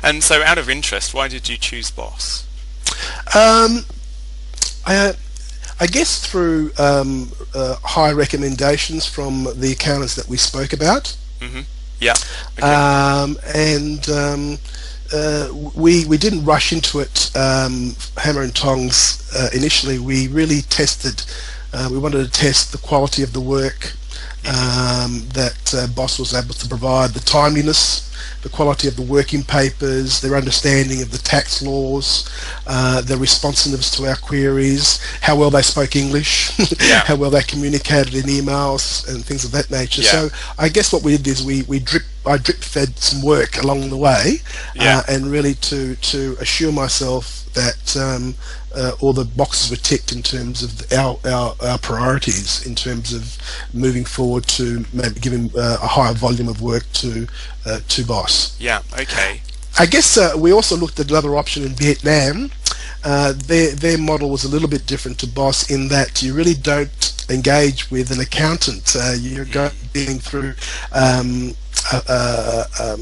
And so, out of interest, why did you choose Boss? I guess through high recommendations from the accountants that we spoke about. Mm-hmm. Yeah. Okay. We didn't rush into it hammer and tongs initially. We really tested. We wanted to test the quality of the work that Boss was able to provide, the timeliness, the quality of the working papers, their understanding of the tax laws, their responsiveness to our queries, how well they spoke English, how well they communicated in emails and things of that nature. So I guess what we did is I drip fed some work along the way, and really to assure myself that all the boxes were ticked in terms of our priorities, in terms of moving forward to maybe giving a higher volume of work to Boss. Yeah. Okay. I guess we also looked at another option in Vietnam. Their model was a little bit different to Boss in that you really don't engage with an accountant. You're dealing through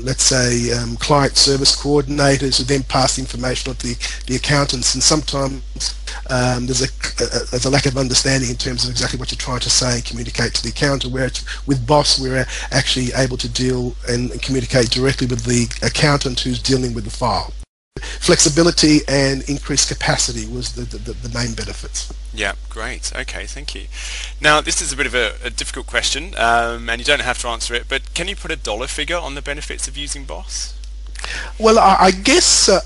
let's say client service coordinators who then pass information on to the accountants, and sometimes there's a lack of understanding in terms of exactly what you're trying to say and communicate to the accountant, where with Boss we're actually able to deal and communicate directly with the accountant who's dealing with the file. Flexibility and increased capacity was the main benefits. Yeah, great. Okay, thank you. Now, this is a bit of a difficult question, and you don't have to answer it, but can you put a dollar figure on the benefits of using Boss? Well, I guess the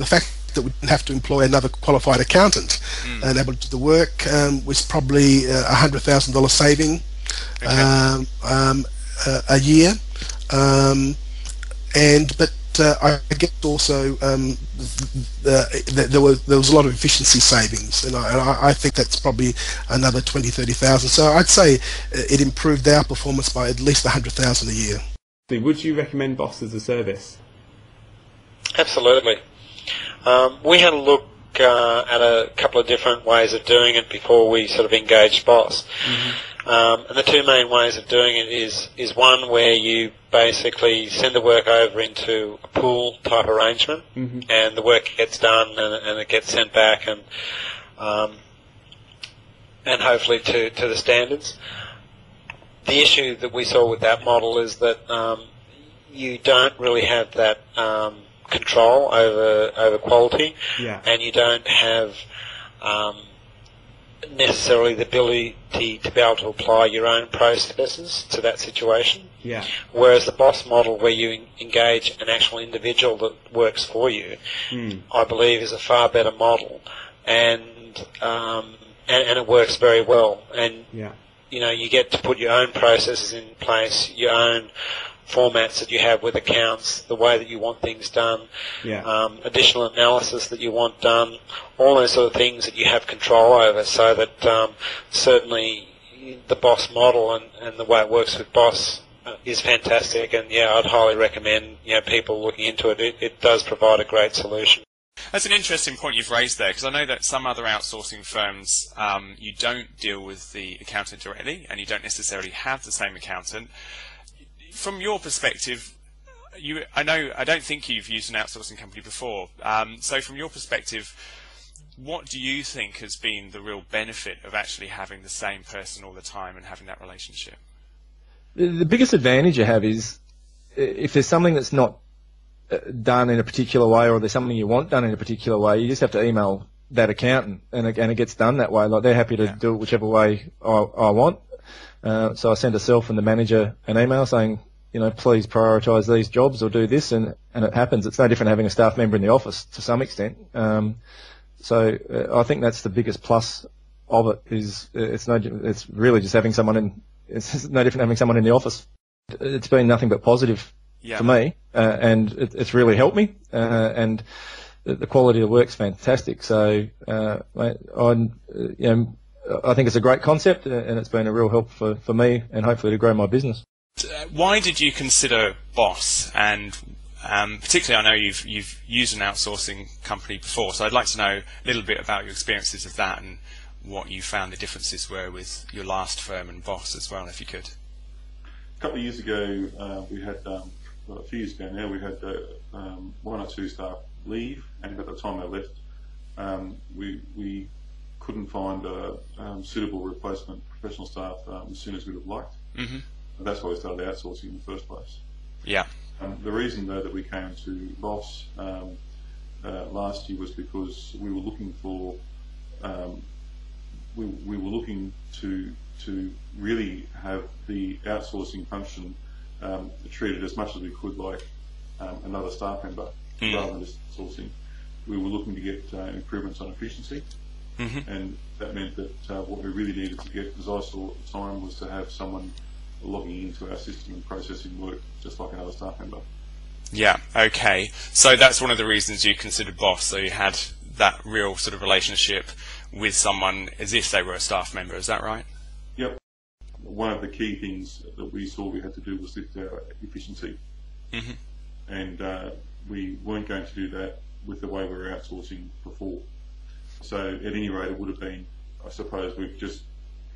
fact that we didn't have to employ another qualified accountant and able to do the work was probably $100,000 saving a year. I guess also there was a lot of efficiency savings, and I think that's probably another 20-30,000. So I'd say it improved our performance by at least 100,000 a year. Would you recommend Boss as a service? Absolutely. We had a look at a couple of different ways of doing it before we sort of engaged Boss. And the two main ways of doing it is one where you basically send the work over into a pool type arrangement, and the work gets done and it gets sent back and hopefully to the standards. The issue that we saw with that model is that you don't really have that control over quality, and you don't have necessarily the ability to be able to apply your own processes to that situation. Whereas the Boss model, where you engage an actual individual that works for you, I believe is a far better model, and it works very well. And you get to put your own processes in place, your own formats that you have with accounts, the way that you want things done, additional analysis that you want done, all those sort of things that you have control over, so that certainly the Boss model and the way it works with Boss is fantastic, and I'd highly recommend people looking into it. It does provide a great solution. That's an interesting point you've raised there, because I know that some other outsourcing firms, you don't deal with the accountant directly, and you don't necessarily have the same accountant. From your perspective, I don't think you've used an outsourcing company before. So from your perspective, what do you think has been the real benefit of actually having the same person all the time and having that relationship? The biggest advantage you have is if there's something that's not done in a particular way, or there's something you want done in a particular way, you just have to email that accountant, and it gets done that way. Like, they're happy to do it whichever way I want. So I send herself and the manager an email saying, please prioritise these jobs or do this, and it happens. It's no different having a staff member in the office to some extent. So I think that's the biggest plus of it. It's really just having someone in. It's no different having someone in the office. It's been nothing but positive for me, and it's really helped me. And the quality of the work's fantastic. So I think it's a great concept, and it's been a real help for me and hopefully to grow my business. Why did you consider Boss? And particularly, I know you've used an outsourcing company before, so I'd like to know a little bit about your experiences of that and what you found the differences were with your last firm and Boss as well, if you could. A couple of years ago, we had a few years ago now, we had one or two staff leave, and at the time they left, we couldn't find a suitable replacement professional staff as soon as we'd have liked. Mm-hmm. And that's why we started outsourcing in the first place. Yeah. The reason, though, that we came to Boss last year was because we were looking for we were looking to really have the outsourcing function treated as much as we could like another staff member, rather than just sourcing. We were looking to get improvements on efficiency, and that meant that what we really needed to get, as I saw at the time, was to have someone logging into our system and processing work just like another staff member. Yeah, okay. So that's one of the reasons you considered Boss, so you had that real sort of relationship with someone as if they were a staff member, is that right? Yep. One of the key things that we saw we had to do was lift our efficiency. And we weren't going to do that with the way we were outsourcing before. So at any rate, it would have been, I suppose, we've just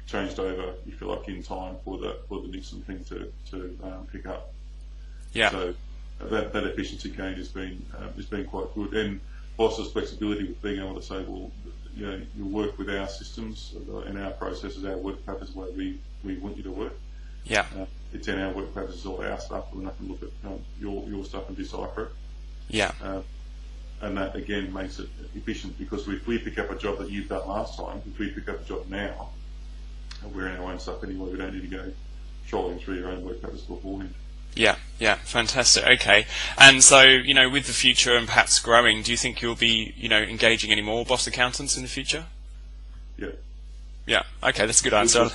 changed over, if you like, in time for the Nixon thing to pick up. Yeah. So that efficiency gain has been quite good, and Boss's flexibility with being able to say, well, you know, you work with our systems and our processes, our work patterns, the way we want you to work. Yeah. It's in our work patterns, all our stuff. We're not going to look at your stuff and decipher it. Yeah. And that again makes it efficient, because if we pick up a job that you've done last time, if we pick up a job now, we're in our own stuff anyway. We don't need to go trolling through your own work patterns beforehand. Yeah, fantastic. Okay. And so, you know, with the future and perhaps growing, do you think you'll be, you know, engaging any more Boss accountants in the future? Yeah. Yeah. Okay, that's a good answer.